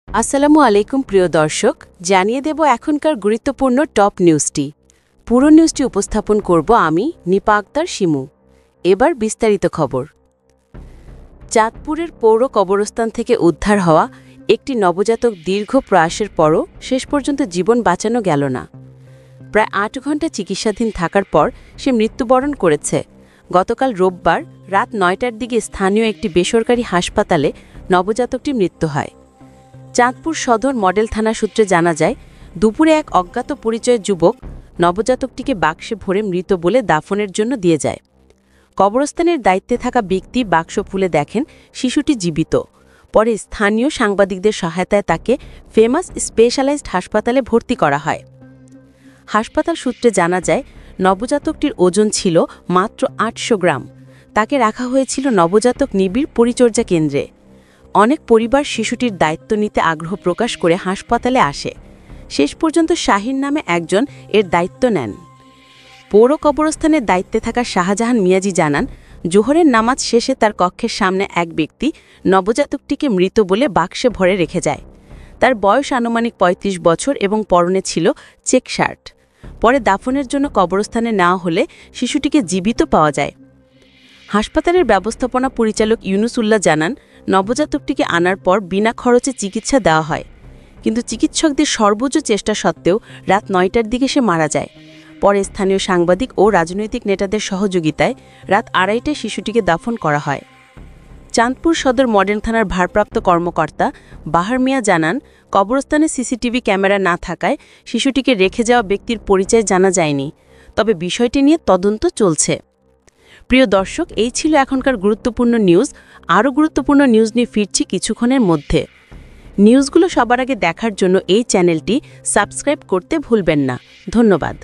আসসালামু আলাইকুম প্রিয় দর্শক, জানিয়ে দেব এখনকার গুরুত্বপূর্ণ টপ নিউজটি। পুরো নিউজটি উপস্থাপন করব আমি নিপা আক্তার শিমু। এবার বিস্তারিত খবর। চাঁদপুরের পৌর কবরস্থান থেকে উদ্ধার হওয়া একটি নবজাতক দীর্ঘ প্রয়াসের পরও শেষ পর্যন্ত জীবন বাঁচানো গেল না। প্রায় ৮ ঘণ্টা চিকিৎসাধীন থাকার পর সে মৃত্যুবরণ করেছে। গতকাল রোববার রাত ৯টার দিকে স্থানীয় একটি বেসরকারি হাসপাতালে নবজাতকটির মৃত্যু হয়। চাঁদপুর সদর মডেল থানা সূত্রে জানা যায়, দুপুরে এক অজ্ঞাত পরিচয় যুবক নবজাতকটিকে বাক্সে ভরে মৃত বলে দাফনের জন্য দিয়ে যায়। কবরস্থানের দায়িত্বে থাকা ব্যক্তি বাক্স খুলে দেখেন শিশুটি জীবিত। পরে স্থানীয় সাংবাদিকদের সহায়তায় তাকে ফেমাস স্পেশালাইজড হাসপাতালে ভর্তি করা হয়। হাসপাতাল সূত্রে জানা যায়, নবজাতকটির ওজন ছিল মাত্র ৮০০ গ্রাম। তাকে রাখা হয়েছিল নবজাতক নিবিড় পরিচর্যা কেন্দ্রে। অনেক পরিবার শিশুটির দায়িত্ব নিতে আগ্রহ প্রকাশ করে হাসপাতালে আসে। শেষ পর্যন্ত শাহিন নামে একজন এর দায়িত্ব নেন। পৌর কবরস্থানের দায়িত্বে থাকা শাহজাহান মিয়াজি জানান, জোহরের নামাজ শেষে তার কক্ষের সামনে এক ব্যক্তি নবজাতকটিকে মৃত বলে বাক্সে ভরে রেখে যায়। তার বয়স আনুমানিক ৩৫ বছর এবং পরনে ছিল চেক শার্ট। পরে দাফনের জন্য কবরস্থানে নেওয়া হলে শিশুটিকে জীবিত পাওয়া যায়। হাসপাতালের ব্যবস্থাপনা পরিচালক ইউনুসুল্লাহ জানান, নবজাতকটিকে আনার পর বিনা খরচে চিকিৎসা দেওয়া হয়, কিন্তু চিকিৎসকদের সর্বোচ্চ চেষ্টা সত্ত্বেও রাত ৯টার দিকে সে মারা যায়। পরে স্থানীয় সাংবাদিক ও রাজনৈতিক নেতাদের সহযোগিতায় রাত ২:৩০টায় শিশুটিকে দাফন করা হয়। চাঁদপুর সদর মডেল থানার ভারপ্রাপ্ত কর্মকর্তা বাহার মিয়া জানান, কবরস্থানে সিসিটিভি ক্যামেরা না থাকায় শিশুটিকে রেখে যাওয়া ব্যক্তির পরিচয় জানা যায়নি, তবে বিষয়টি নিয়ে তদন্ত চলছে। প্রিয় দর্শক, এই ছিল এখনকার গুরুত্বপূর্ণ নিউজ। আরও গুরুত্বপূর্ণ নিউজ নিয়ে ফিরছি কিছুক্ষণের মধ্যে। নিউজগুলো সবার আগে দেখার জন্য এই চ্যানেলটি সাবস্ক্রাইব করতে ভুলবেন না। ধন্যবাদ।